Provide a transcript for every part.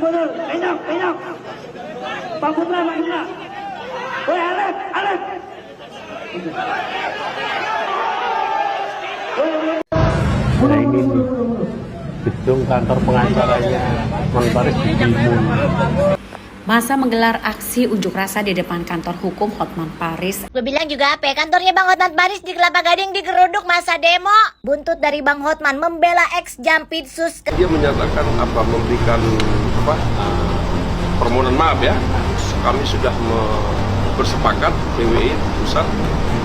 mundur. Enak. Pak Putra. Woi, Alek. Nah ini nih, gedung kantor pengacaranya Hotman Paris di Timun. Masa menggelar aksi unjuk rasa di depan kantor hukum Hotman Paris. Gue bilang juga apa ya, kantornya Bang Hotman Paris di Kelapa Gading digeruduk masa demo. Buntut dari Bang Hotman membela ex Jampitsus. Dia menyatakan memberikan permohonan maaf ya. Kami sudah bersepakat PWI pusat.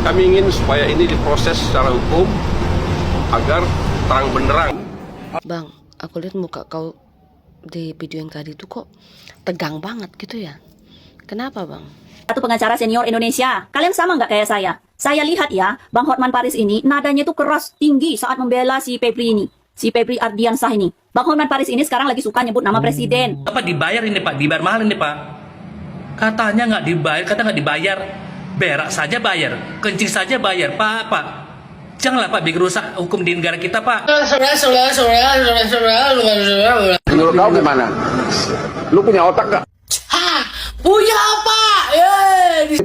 Kami ingin supaya ini diproses secara hukum agar terang benderang. Bang, aku lihat muka kau di video yang tadi tuh kok tegang banget gitu ya. Kenapa Bang? Satu pengacara senior Indonesia. Kalian sama nggak kayak saya? Saya lihat ya, Bang Hotman Paris ini nadanya tuh keras, tinggi saat membela si Febri ini. Si Febri Ardiansah ini. Bang Hotman Paris ini sekarang lagi suka nyebut nama presiden. Apa dibayar ini Pak? Dibayar mahal ini Pak. Katanya nggak dibayar, kata nggak dibayar. Berak saja bayar, kencing saja bayar. Pak. Janganlah Pak bikin rusak hukum di negara kita Pak. Menurut kau gimana? Lu punya otak gak? Punya Pak.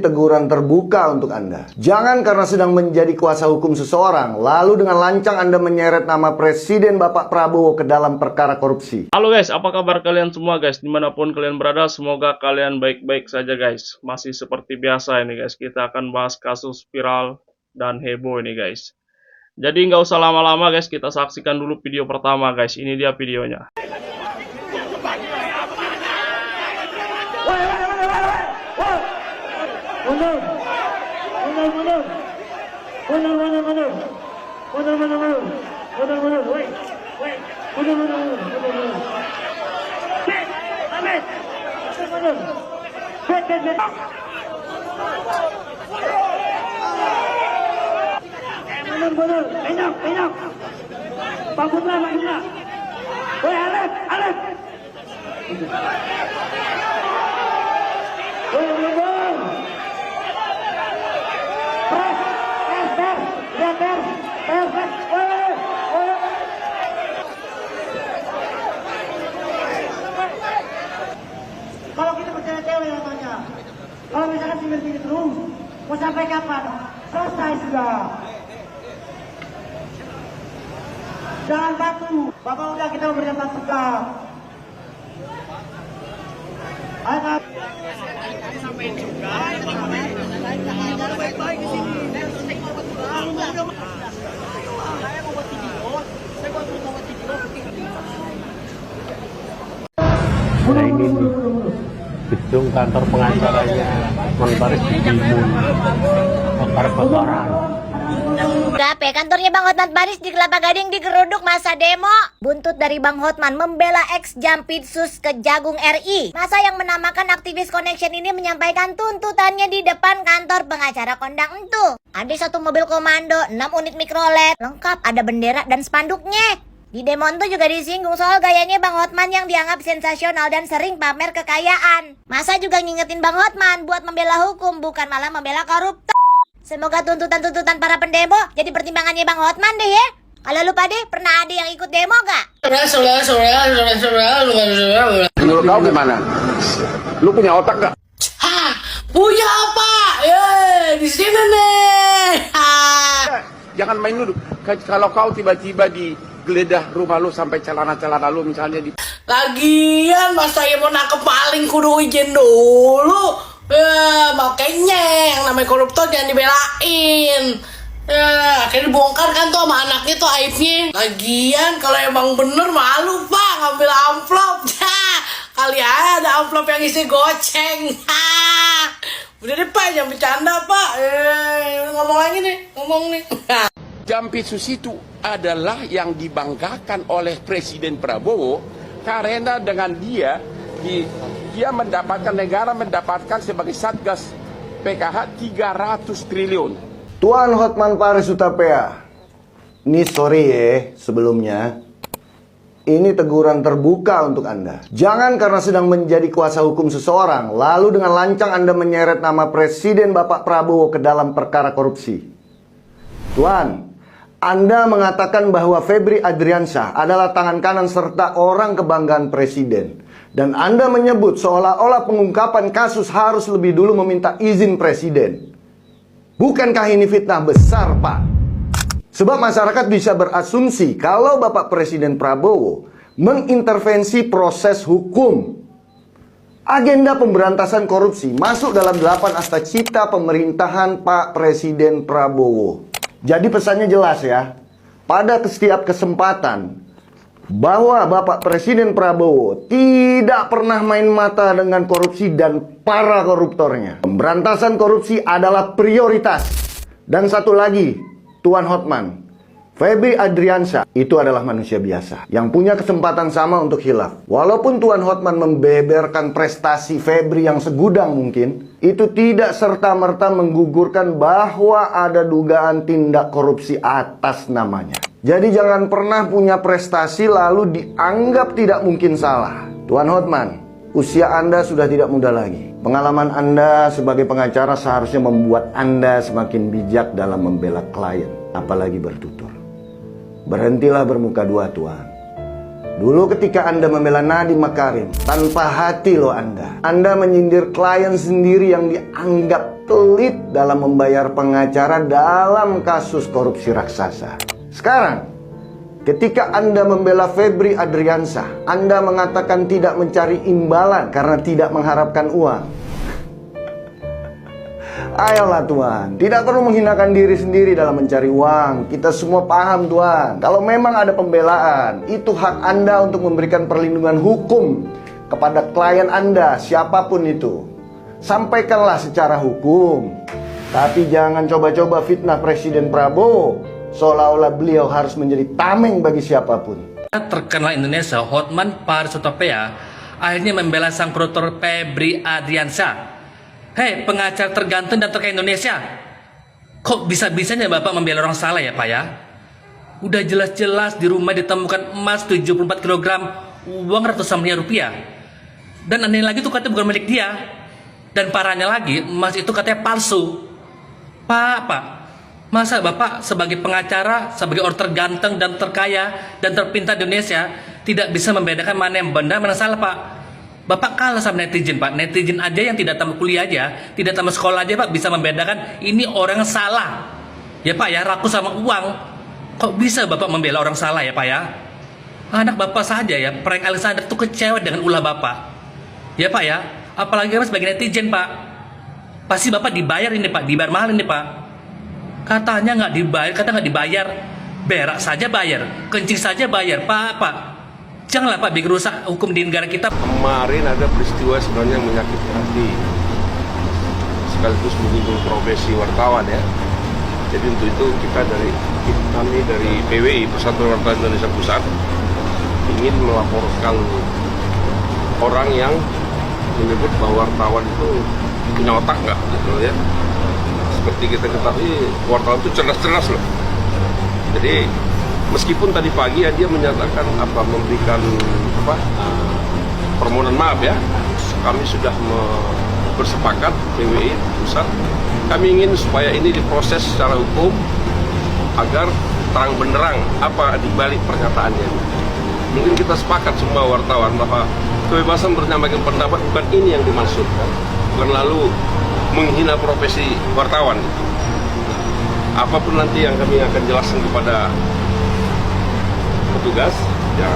Teguran terbuka untuk Anda. Jangan karena sedang menjadi kuasa hukum seseorang, lalu dengan lancang Anda menyeret nama Presiden Bapak Prabowo ke dalam perkara korupsi. Halo guys, apa kabar kalian semua guys? Dimanapun kalian berada, semoga kalian baik-baik saja guys. Masih seperti biasa ini guys, kita akan bahas kasus viral dan heboh ini guys. Jadi nggak usah lama-lama guys, kita saksikan dulu video pertama guys. Ini dia videonya. Enak. Pak Putra. Woi, Alek. Woi, mundur. Kalau kita bertele-tele namanya. Kalau misalkan sini terus, mau sampai kapan? Selesai sudah. Jangan batu. Bapak udah kita memberikan masukan. Ayo. Sampai juga. Baik-baik di sini. Saya mau buat video. Saya mau buat video. Nah ini nih, gedung kantor pengacaranya Hotman Paris di Timun. Bakar-bakaran. Apa ya, kantornya Bang Hotman Paris di Kelapa Gading digeruduk masa demo. Buntut dari Bang Hotman membela ex Jampitsus Kejagung RI. Masa yang menamakan aktivis Connection ini menyampaikan tuntutannya di depan kantor pengacara kondang itu. Ada satu mobil komando, 6 unit mikrolet, lengkap ada bendera dan spanduknya. Di demo itu juga disinggung soal gayanya Bang Hotman yang dianggap sensasional dan sering pamer kekayaan. Masa juga ngingetin Bang Hotman buat membela hukum, bukan malah membela koruptor. Semoga tuntutan-tuntutan para pendemo jadi pertimbangannya Bang Hotman deh ya. Kalau lu pada pernah ada yang ikut demo gak? Menurut kau gimana? Lu punya otak gak? Punya Pak. Di sini nih. Jangan main dulu. Kalau kau tiba-tiba digeledah rumah lu sampai celana-celana lu misalnya di... Lagian mas saya mau nangkep maling kudu izin dulu. Makanya yang namanya koruptor jangan dibelain. Akhirnya dibongkar kan tuh sama anaknya tuh aibnya. Lagian kalau emang bener malu Pak ngambil amplop. Kali aja ada amplop yang isi goceng. Udah deh Pak, jangan bercanda Pak. Ngomong lagi nih, ngomong nih. Jampitsus itu adalah yang dibanggakan oleh Presiden Prabowo karena dengan dia mendapatkan, negara mendapatkan sebagai Satgas PKH 300 triliun. Tuan Hotman Paris Hutapea, ini sorry ya sebelumnya. Ini teguran terbuka untuk Anda. Jangan karena sedang menjadi kuasa hukum seseorang, lalu dengan lancang Anda menyeret nama Presiden Bapak Prabowo ke dalam perkara korupsi. Tuan, Anda mengatakan bahwa Febri Adriansyah adalah tangan kanan serta orang kebanggaan Presiden. Dan Anda menyebut seolah-olah pengungkapan kasus harus lebih dulu meminta izin Presiden. Bukankah ini fitnah besar, Pak? Sebab masyarakat bisa berasumsi kalau Bapak Presiden Prabowo mengintervensi proses hukum. Agenda pemberantasan korupsi masuk dalam 8 asta cita pemerintahan Pak Presiden Prabowo. Jadi pesannya jelas ya, pada setiap kesempatan bahwa Bapak Presiden Prabowo tidak pernah main mata dengan korupsi dan para koruptornya. Pemberantasan korupsi adalah prioritas. Dan satu lagi, Tuan Hotman, Febri Adriansyah itu adalah manusia biasa yang punya kesempatan sama untuk hilaf. Walaupun Tuan Hotman membeberkan prestasi Febri yang segudang mungkin, itu tidak serta-merta menggugurkan bahwa ada dugaan tindak korupsi atas namanya. Jadi jangan pernah punya prestasi lalu dianggap tidak mungkin salah. Tuan Hotman, usia Anda sudah tidak muda lagi. Pengalaman Anda sebagai pengacara seharusnya membuat Anda semakin bijak dalam membela klien, apalagi bertutur. Berhentilah bermuka dua, Tuan. Dulu ketika Anda membela Nadiem Makarim, tanpa hati loh Anda. Anda menyindir klien sendiri yang dianggap pelit dalam membayar pengacara dalam kasus korupsi raksasa. Sekarang, ketika Anda membela Febri Adriansyah, Anda mengatakan tidak mencari imbalan karena tidak mengharapkan uang. Ayolah Tuan, tidak perlu menghinakan diri sendiri dalam mencari uang. Kita semua paham Tuan, kalau memang ada pembelaan, itu hak Anda untuk memberikan perlindungan hukum kepada klien Anda, siapapun itu. Sampaikanlah secara hukum. Tapi jangan coba-coba fitnah Presiden Prabowo, seolah-olah beliau harus menjadi tameng bagi siapapun. Terkenal Indonesia, Hotman Paris Hutapea akhirnya membela sang koruptor Febri Adriansyah. Hei, pengacara terganteng dan terkaya Indonesia, kok bisa-bisanya Bapak membela orang salah ya Pak ya? Udah jelas-jelas di rumah ditemukan emas 74 kg, uang ratusan miliar rupiah. Dan aneh lagi tuh katanya bukan milik dia. Dan parahnya lagi, emas itu katanya palsu. Pak, masa Bapak sebagai pengacara, sebagai orang terganteng dan terkaya dan terpintar di Indonesia tidak bisa membedakan mana yang benar, mana salah Pak? Bapak kalah sama netizen Pak. Netizen aja yang tidak tamat kuliah aja, tidak tamat sekolah aja Pak bisa membedakan ini orang yang salah. Ya Pak ya, rakus sama uang. Kok bisa Bapak membela orang salah ya Pak ya? Anak Bapak saja ya, Frank Alexander tuh kecewa dengan ulah Bapak. Ya Pak ya, apalagi Bapak sebagai netizen Pak. Pasti Bapak dibayar ini Pak, dibayar mahal ini Pak. Katanya nggak dibayar, kata nggak dibayar. Berak saja bayar, kencing saja bayar Pak. Janganlah Pak bikin rusak hukum di negara kita. Kemarin ada peristiwa sebenarnya yang menyakitkan hati, sekaligus menyinggung profesi wartawan ya. Jadi untuk itu kami dari PWI, Persatuan Wartawan Indonesia Pusat, ingin melaporkan orang yang menyebut bahwa wartawan itu punya otak nggak gitu ya. Seperti kita ketahui, wartawan itu cerdas-cerdas loh. Jadi meskipun tadi pagi ya dia menyatakan memberikan permohonan maaf ya, kami sudah bersepakat PWI pusat, kami ingin supaya ini diproses secara hukum agar terang benderang apa dibalik pernyataannya. Mungkin kita sepakat semua wartawan bahwa kebebasan menyampaikan pendapat bukan ini yang dimaksudkan, bukan lalu menghina profesi wartawan. Apapun nanti yang kami akan jelaskan kepada petugas, ya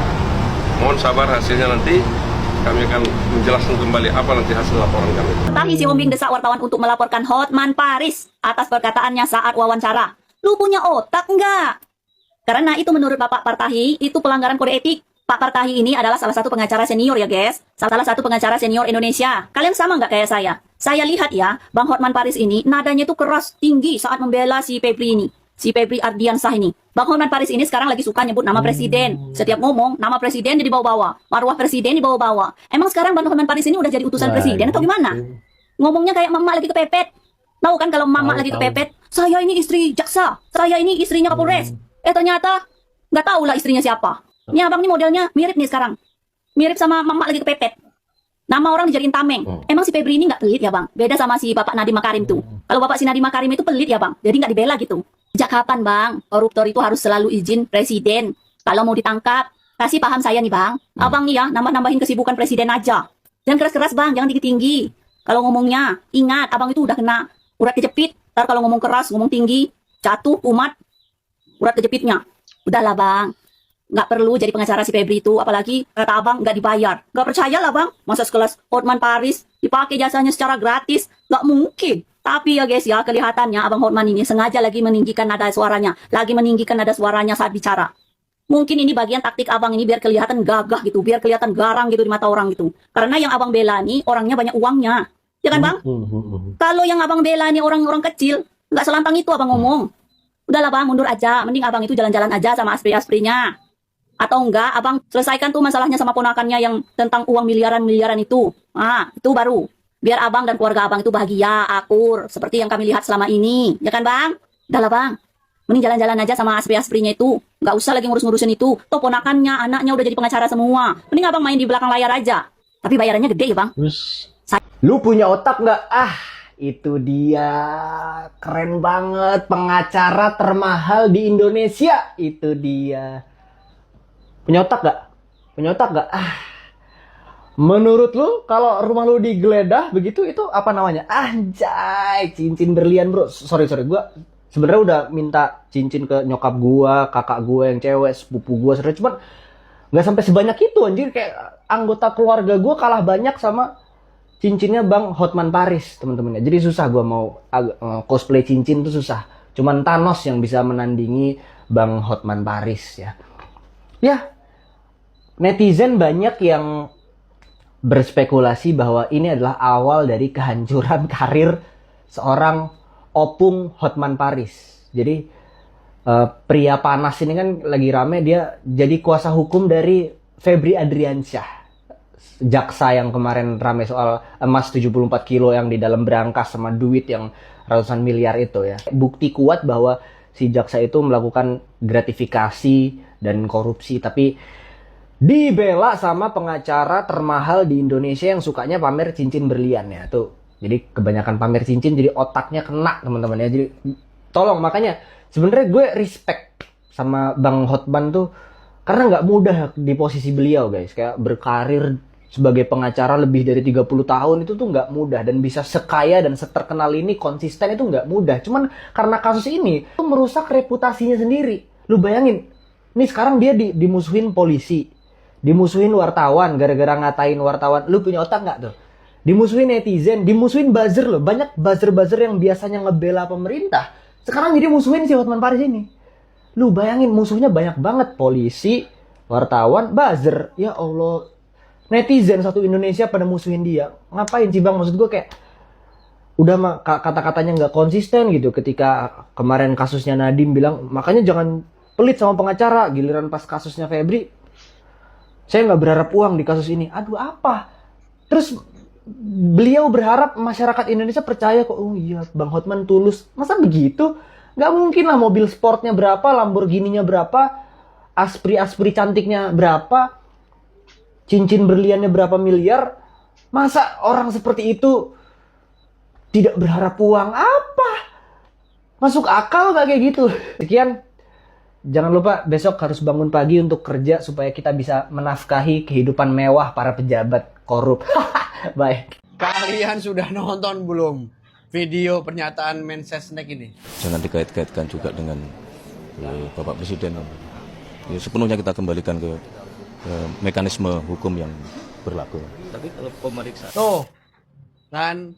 mohon sabar hasilnya nanti kami akan menjelaskan kembali apa nanti hasil laporan kami. Tahi si Hombing desak wartawan untuk melaporkan Hotman Paris atas perkataannya saat wawancara. Lu punya otak enggak? Karena itu menurut Bapak Partahi, itu pelanggaran kode etik. Pak Partahi ini adalah salah satu pengacara senior ya guys. Salah satu pengacara senior Indonesia. Kalian sama nggak kayak saya? Saya lihat ya, Bang Hotman Paris ini nadanya itu keras, tinggi saat membela si Febri ini. Si Febri Ardiansyah ini. Bang Hotman Paris ini sekarang lagi suka nyebut nama presiden. Setiap ngomong, nama presiden dibawa-bawa. Marwah presiden dibawa-bawa. Emang sekarang Bang Hotman Paris ini udah jadi utusan presiden atau gimana? Ngomongnya kayak mama lagi kepepet. Tahu kan kalau mama lagi kepepet, saya ini istri jaksa, saya ini istrinya Kapolres. Ternyata nggak tahu lah istrinya siapa. Ini abang ini modelnya mirip nih sekarang. Mirip sama mama lagi kepepet. Nama orang dijadiin tameng. Emang si Febri ini nggak pelit ya bang? Beda sama si Bapak Nadiem Makarim tuh. Kalau Bapak si Nadiem Makarim itu pelit ya bang, jadi nggak dibela gitu. Sejak kapan bang, koruptor itu harus selalu izin presiden kalau mau ditangkap? Kasih paham saya nih bang, abang nih ya nambah-nambahin kesibukan presiden aja. Jangan keras-keras bang, jangan tinggi-tinggi. Kalau ngomongnya, ingat abang itu udah kena urat kejepit. Ntar kalau ngomong keras, ngomong tinggi, jatuh, umat, urat kejepitnya. Udahlah bang, nggak perlu jadi pengacara si Febri itu, apalagi kata abang nggak dibayar. Nggak percaya lah bang, masa sekelas Hotman Paris dipakai jasanya secara gratis, nggak mungkin. Tapi ya guys ya, kelihatannya abang Hotman ini sengaja lagi meninggikan nada suaranya, saat bicara. Mungkin ini bagian taktik abang ini biar kelihatan gagah gitu, biar kelihatan garang gitu di mata orang gitu. Karena yang abang bela nih orangnya banyak uangnya, ya kan bang? Kalau yang abang bela nih orang-orang kecil, nggak selantang itu abang ngomong. Udahlah bang, mundur aja, mending abang itu jalan-jalan aja sama aspri-asprinya. Atau enggak, abang selesaikan tuh masalahnya sama ponakannya yang tentang uang miliaran-miliaran itu. Ah, itu baru. Biar abang dan keluarga abang itu bahagia, akur, seperti yang kami lihat selama ini. Ya kan bang? Udahlah bang, mending jalan-jalan aja sama aspri-asprinya itu. Nggak usah lagi ngurus-ngurusin itu. Tuh ponakannya, anaknya udah jadi pengacara semua. Mending abang main di belakang layar aja. Tapi bayarannya gede ya bang. Lu punya otak nggak? Itu dia. Keren banget. Pengacara termahal di Indonesia. Itu dia. Punya otak gak? Punya otak gak? Menurut lu, kalau rumah lu digeledah begitu, itu apa namanya? Anjay, cincin berlian bro. Sorry, gue sebenarnya udah minta cincin ke nyokap gue, kakak gue yang cewek, sepupu gue, cuman nggak sampai sebanyak itu anjir. Kayak anggota keluarga gue kalah banyak sama cincinnya Bang Hotman Paris, teman-temannya. Jadi susah gue mau cosplay cincin tuh susah. Cuman Thanos yang bisa menandingi Bang Hotman Paris ya. Ya, netizen banyak yang berspekulasi bahwa ini adalah awal dari kehancuran karir seorang opung Hotman Paris. Jadi pria panas ini kan lagi rame, dia jadi kuasa hukum dari Febri Adriansyah, jaksa yang kemarin rame soal emas 74 kilo yang di dalam berangkas sama duit yang ratusan miliar itu ya. Bukti kuat bahwa si jaksa itu melakukan gratifikasi dan korupsi, tapi dibela sama pengacara termahal di Indonesia yang sukanya pamer cincin berlian ya tuh. Jadi kebanyakan pamer cincin, jadi otaknya kena teman-teman ya. Jadi tolong, makanya sebenarnya gue respect sama Bang Hotman tuh karena nggak mudah di posisi beliau guys. Kayak berkarir sebagai pengacara lebih dari 30 tahun itu tuh nggak mudah, dan bisa sekaya dan seterkenal ini konsisten itu nggak mudah. Cuman karena kasus ini tuh merusak reputasinya sendiri. Lu bayangin, nih sekarang dia dimusuhin polisi, dimusuhin wartawan gara-gara ngatain wartawan. Lu punya otak nggak tuh? Dimusuhin netizen, dimusuhin buzzer loh. Banyak buzzer-buzzer yang biasanya ngebela pemerintah, sekarang jadi musuhin si Hotman Paris ini. Lu bayangin, musuhnya banyak banget. Polisi, wartawan, buzzer. Ya Allah, netizen satu Indonesia pada musuhin dia. Ngapain sih bang? Maksud gue kayak udah mah kata-katanya nggak konsisten gitu. Ketika kemarin kasusnya Nadiem bilang, makanya jangan pelit sama pengacara. Giliran pas kasusnya Febri, saya nggak berharap uang di kasus ini. Aduh apa? Terus beliau berharap masyarakat Indonesia percaya kok. Oh iya, Bang Hotman tulus. Masa begitu? Nggak mungkin lah. Mobil sportnya berapa, Lamborghini-nya berapa, aspri-aspri cantiknya berapa, cincin berliannya berapa miliar. Masa orang seperti itu tidak berharap uang? Apa? Masuk akal nggak kayak gitu? Sekian. Jangan lupa besok harus bangun pagi untuk kerja supaya kita bisa menafkahi kehidupan mewah para pejabat korup. Bye. Kalian sudah nonton belum video pernyataan Mensesnek ini? Jangan dikait-kaitkan juga dengan Bapak Presiden. Ya, sepenuhnya kita kembalikan ke mekanisme hukum yang berlaku. Tapi kalau pemeriksaan. Tuh, kan,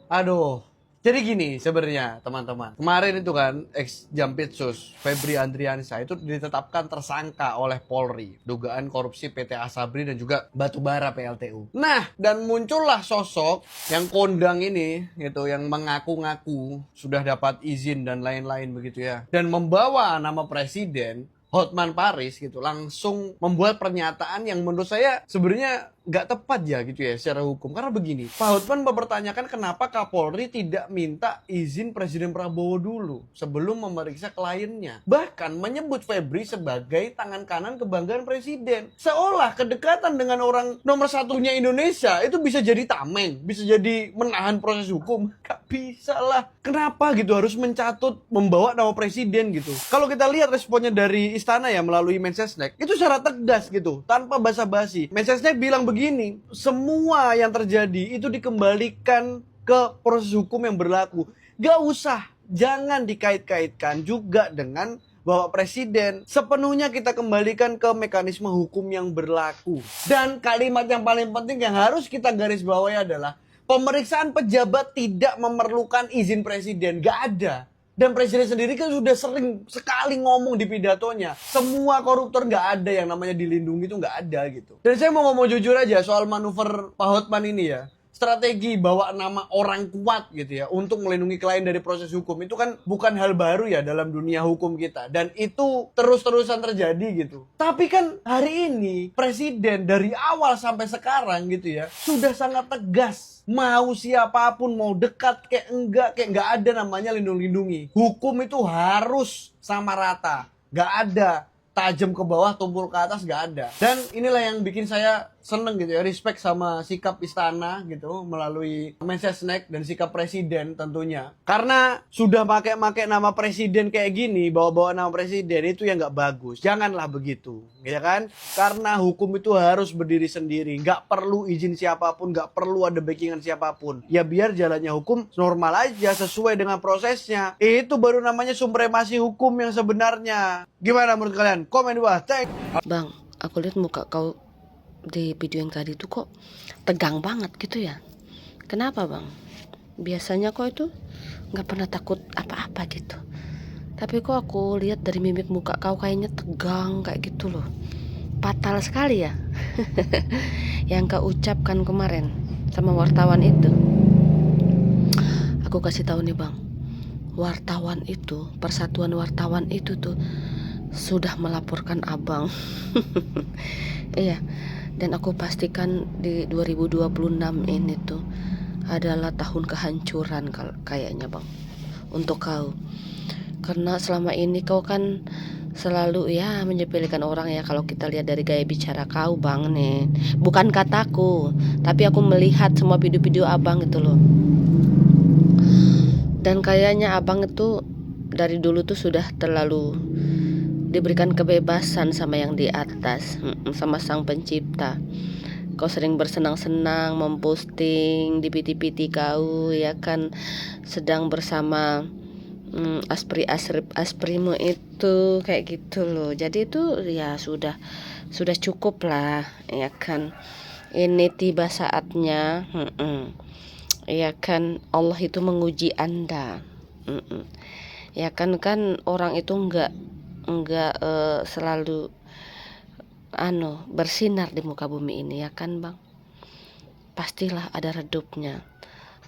aduh. Jadi gini sebenarnya teman-teman. Kemarin itu kan ex-Jampitsus Febri Adriansyah itu ditetapkan tersangka oleh Polri dugaan korupsi PT Asabri dan juga batubara PLTU. Nah, dan muncullah sosok yang kondang ini gitu, yang mengaku-ngaku sudah dapat izin dan lain-lain begitu ya. Dan membawa nama presiden Hotman Paris gitu, langsung membuat pernyataan yang menurut saya sebenarnya nggak tepat ya gitu ya secara hukum. Karena begini, Pak Hotman mempertanyakan kenapa Kapolri tidak minta izin Presiden Prabowo dulu sebelum memeriksa kliennya. Bahkan menyebut Febri sebagai tangan kanan kebanggaan Presiden. Seolah kedekatan dengan orang nomor satunya Indonesia itu bisa jadi tameng, bisa jadi menahan proses hukum. Gak bisa lah. Kenapa gitu harus mencatut membawa nama Presiden gitu. Kalau kita lihat responnya dari istana ya melalui Mensesnek, itu secara tegas gitu, tanpa basa-basi. Mensesnek bilang begini, semua yang terjadi itu dikembalikan ke proses hukum yang berlaku. Gak usah, jangan dikait-kaitkan juga dengan Bapak Presiden. Sepenuhnya kita kembalikan ke mekanisme hukum yang berlaku. Dan kalimat yang paling penting yang harus kita garis bawahi adalah pemeriksaan pejabat tidak memerlukan izin Presiden. Gak ada. Dan Presiden sendiri kan sudah sering sekali ngomong di pidatonya, semua koruptor gak ada yang namanya dilindungi, itu gak ada gitu. Dan saya mau ngomong jujur aja soal manuver Pak Hotman ini ya. Strategi bawa nama orang kuat gitu ya untuk melindungi klien dari proses hukum itu kan bukan hal baru ya dalam dunia hukum kita, dan itu terus-terusan terjadi gitu. Tapi kan hari ini Presiden dari awal sampai sekarang gitu ya sudah sangat tegas, mau siapapun mau dekat kayak enggak ada namanya lindung-lindungi. Hukum itu harus sama rata, gak ada tajam ke bawah, tumpul ke atas, gak ada. Dan inilah yang bikin saya seneng gitu ya, respect sama sikap istana gitu melalui Mensesnek dan sikap Presiden tentunya. Karena sudah pakai nama Presiden kayak gini, bawa-bawa nama Presiden itu yang gak bagus. Janganlah begitu, ya kan? Karena hukum itu harus berdiri sendiri, gak perlu izin siapapun, gak perlu ada backingan siapapun. Ya biar jalannya hukum normal aja sesuai dengan prosesnya. Itu baru namanya supremasi hukum yang sebenarnya. Gimana menurut kalian? Komen di bawah. Bang, aku lihat muka kau di video yang tadi tuh kok tegang banget gitu ya. Kenapa bang? Biasanya kau itu nggak pernah takut apa-apa gitu. Tapi kok aku lihat dari mimik muka kau kayaknya tegang kayak gitu loh. Fatal sekali ya. Yang kau ucapkan kemarin sama wartawan itu. Aku kasih tahu nih bang, wartawan itu, Persatuan Wartawan itu tuh sudah melaporkan abang. Iya. Dan aku pastikan di 2026 ini tuh adalah tahun kehancuran kayaknya bang untuk kau. Karena selama ini kau kan selalu ya menyepelekan orang ya, kalau kita lihat dari gaya bicara kau bang nih. Bukan kataku, tapi aku melihat semua video-video abang itu loh. Dan kayaknya abang itu dari dulu tuh sudah terlalu diberikan kebebasan sama yang di atas, sama sang pencipta. Kau sering bersenang-senang memposting di piti-piti kau ya kan, sedang bersama asprimu itu kayak gitu loh. Jadi itu ya sudah cukup lah ya kan. Ini tiba saatnya ya kan, Allah itu menguji Anda. Ya kan orang itu enggak selalu bersinar di muka bumi ini ya kan bang. Pastilah ada redupnya.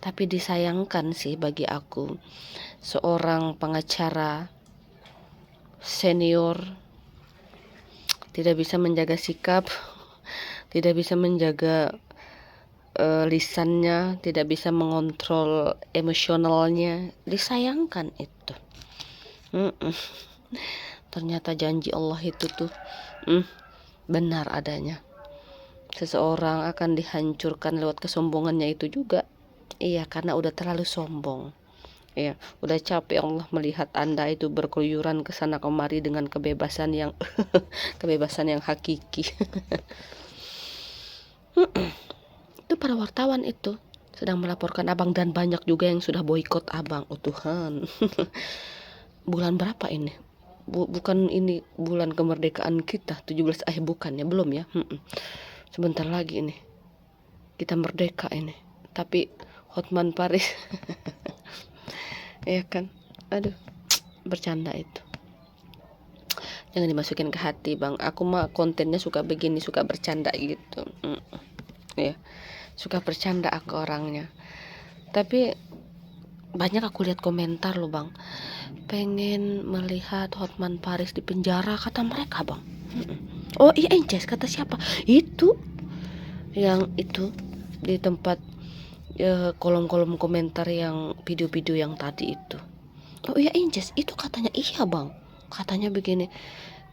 Tapi disayangkan sih bagi aku, seorang pengacara senior tidak bisa menjaga sikap, tidak bisa menjaga lisannya, tidak bisa mengontrol emosionalnya. Disayangkan itu. Ternyata janji Allah itu tuh benar adanya. Seseorang akan dihancurkan lewat kesombongannya itu juga. Iya, karena udah terlalu sombong. Iya, udah capek Allah melihat Anda itu berkeluyuran ke sana kemari dengan kebebasan yang kebebasan yang hakiki. Itu para wartawan itu sedang melaporkan abang, dan banyak juga yang sudah boikot abang. Oh Tuhan. Bulan berapa ini? Bukan ini bulan kemerdekaan kita 17 bukan ya, belum ya. Sebentar lagi ini kita merdeka ini. Tapi Hotman Paris ya kan, aduh, bercanda itu. Jangan dimasukin ke hati bang. Aku mah kontennya suka begini, suka bercanda gitu. Ya, suka bercanda aku orangnya. Tapi banyak aku lihat komentar loh bang, pengen melihat Hotman Paris di penjara kata mereka bang. Oh iya Ences, kata siapa? Itu yang itu di tempat kolom-kolom komentar yang video-video yang tadi itu. Oh iya Inces, itu katanya iya bang, katanya begini,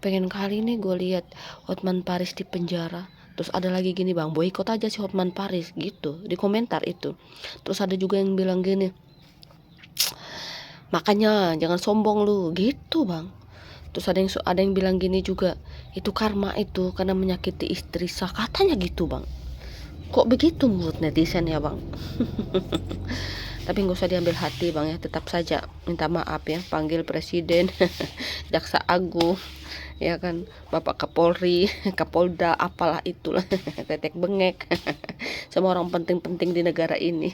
pengen kali nih gue lihat Hotman Paris di penjara. Terus ada lagi gini bang, boikot aja si Hotman Paris gitu di komentar itu. Terus ada juga yang bilang gini, makanya jangan sombong lu gitu bang. Terus ada yang bilang gini juga, itu karma itu karena menyakiti istri sah, katanya gitu bang. Kok begitu menurut netizen ya bang? Tapi nggak usah diambil hati bang ya, tetap saja minta maaf ya, panggil presiden, jaksa agung, ya kan, bapak Kapolri, Kapolda, apalah itulah, tetek bengek, semua orang penting-penting di negara ini.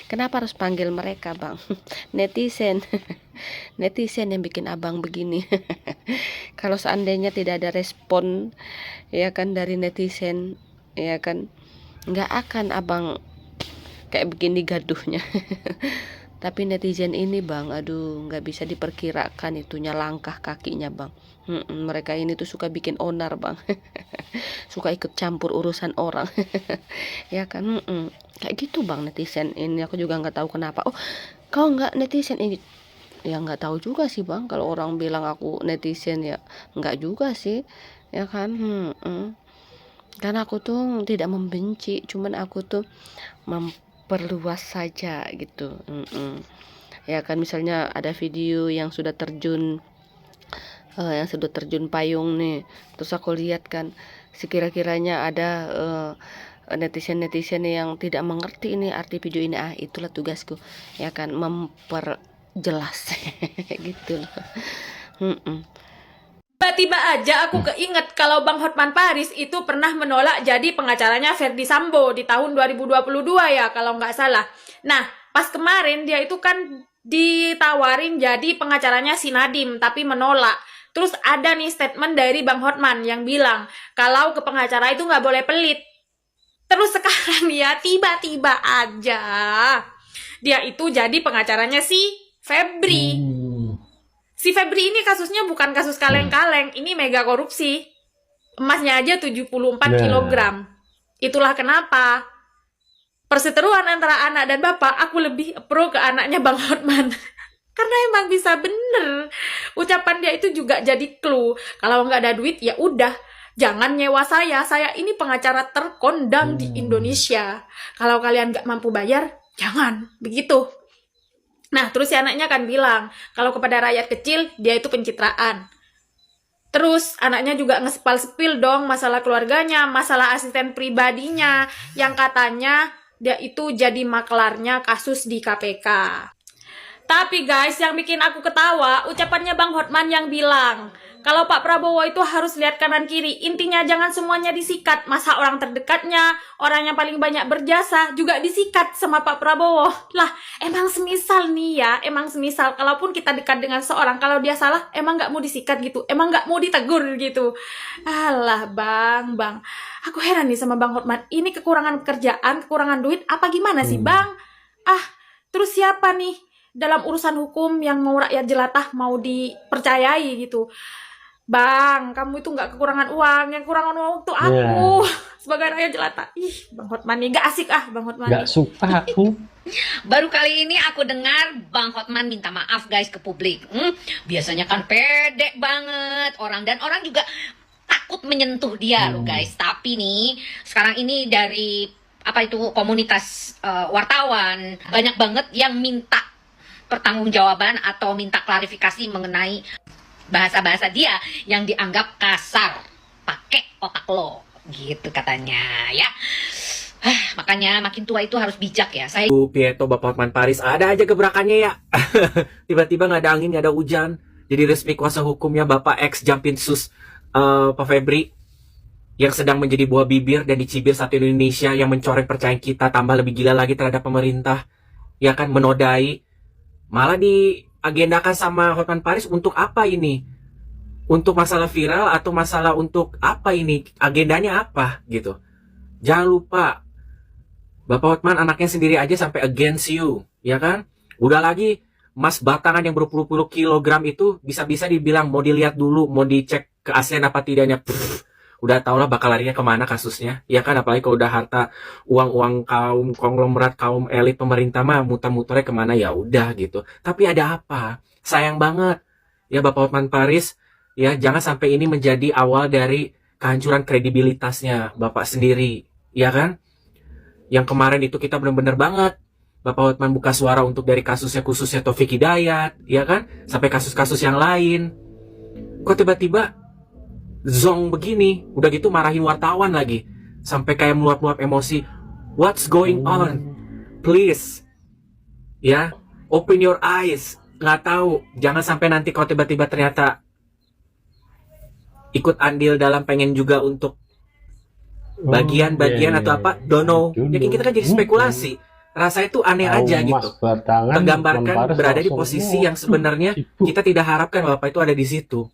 Kenapa harus panggil mereka bang? Netizen, netizen yang bikin abang begini. Kalau seandainya tidak ada respon, ya kan, dari netizen, ya kan, nggak akan abang kayak begini gaduhnya. Tapi netizen ini bang, aduh, nggak bisa diperkirakan itunya langkah kakinya bang. Mereka ini tuh suka bikin onar bang. Suka ikut campur urusan orang. Ya kan, kayak gitu bang netizen ini. Aku juga nggak tahu kenapa. Oh, kau nggak netizen ini? Ya nggak tahu juga sih bang. Kalau orang bilang aku netizen ya nggak juga sih, ya kan. Karena aku tuh tidak membenci, cuman aku tuh memperluas saja gitu. Ya kan, misalnya ada video yang sudah terjun payung nih, terus aku lihat kan, sekira-kiranya ada netizen yang tidak mengerti ini arti video ini, itulah tugasku, ya kan, memperjelas gitu loh. Tiba-tiba aja aku keinget kalau Bang Hotman Paris itu pernah menolak jadi pengacaranya Ferdy Sambo di tahun 2022 ya kalau nggak salah. Nah, pas kemarin dia itu kan ditawarin jadi pengacaranya si Nadiem tapi menolak. Terus ada nih statement dari Bang Hotman yang bilang kalau ke pengacara itu nggak boleh pelit. Terus sekarang dia tiba-tiba aja dia itu jadi pengacaranya si Febri. Si Febri ini kasusnya bukan kasus kaleng-kaleng, ini mega korupsi. Emasnya aja 74 kilogram. Itulah kenapa perseteruan antara anak dan bapak, aku lebih pro ke anaknya Bang Hotman. Karena emang bisa bener. Ucapan dia itu juga jadi clue. Kalau nggak ada duit, ya udah. Jangan nyewa saya ini pengacara terkondang di Indonesia. Kalau kalian nggak mampu bayar, jangan. Begitu. Nah, terus si anaknya kan bilang, kalau kepada rakyat kecil, dia itu pencitraan. Terus, anaknya juga ngespal-sepil dong masalah keluarganya, masalah asisten pribadinya, yang katanya dia itu jadi maklarnya kasus di KPK. Tapi guys, yang bikin aku ketawa, ucapannya Bang Hotman yang bilang, kalau Pak Prabowo itu harus lihat kanan kiri, intinya jangan semuanya disikat. Masa orang terdekatnya, orang yang paling banyak berjasa, juga disikat sama Pak Prabowo. Lah, emang semisal nih ya, emang semisal, kalaupun kita dekat dengan seorang, kalau dia salah, emang nggak mau disikat gitu, emang nggak mau ditegur gitu. Alah bang, aku heran nih sama Bang Hotman, ini kekurangan pekerjaan, kekurangan duit, apa gimana sih bang? Terus siapa nih dalam urusan hukum yang mau rakyat jelata mau dipercayai gitu? Bang, kamu itu nggak kekurangan uang, yang kekurangan uang tuh aku sebagai rakyat jelata. Bang Hotman nih nggak asik Bang Hotman. Nggak suka aku. Baru kali ini aku dengar Bang Hotman minta maaf guys ke publik. Biasanya kan pede banget orang, dan orang juga takut menyentuh dia loh guys. Tapi nih sekarang ini dari komunitas wartawan banyak banget yang minta pertanggungjawaban atau minta klarifikasi mengenai bahasa-bahasa dia yang dianggap kasar, pakai otak lo gitu katanya ya. Makanya makin tua itu harus bijak ya. Saya Pieto Bapak Hotman Paris ada aja gebrakannya ya. Tiba-tiba nggak ada angin, nggak ada hujan, jadi resmi kuasa hukumnya Bapak X Jampinsus Pak Febri yang sedang menjadi buah bibir dan dicibir satu Indonesia yang mencoreng percayaan kita, tambah lebih gila lagi terhadap pemerintah, ya kan, menodai, malah diagendakan sama Hotman Paris. Untuk apa ini? Untuk masalah viral atau masalah untuk apa ini? Agendanya apa gitu? Jangan lupa Bapak Hotman anaknya sendiri aja sampai against you, ya kan? Udah lagi emas batangan yang berpuluh-puluh kilogram itu bisa-bisa dibilang mau dilihat dulu, mau dicek keaslian apa tidaknya. udah tau lah bakal larinya kemana kasusnya, ya kan? Apalagi kalau udah harta uang kaum konglomerat, kaum elit pemerintah mah muter-muternya kemana ya udah gitu. Tapi ada apa? Sayang banget ya Bapak Hotman Paris, ya jangan sampai ini menjadi awal dari kehancuran kredibilitasnya Bapak sendiri, ya kan? Yang kemarin itu kita bener-bener banget Bapak Hotman buka suara untuk dari kasusnya khususnya Taufik Hidayat, ya kan? Sampai kasus-kasus yang lain. Kok tiba-tiba zong begini, udah gitu marahin wartawan lagi, sampai kayak meluap-luap emosi. What's going on? Please, ya, open your eyes. Nggak tahu, jangan sampai nanti kalau tiba-tiba ternyata ikut andil dalam pengen juga untuk bagian-bagian atau apa, don't know. Ya kita kan jadi spekulasi. Rasanya itu aneh aja gitu. Tergambarkan berada di posisi yang sebenarnya kita tidak harapkan Bapak itu ada di situ.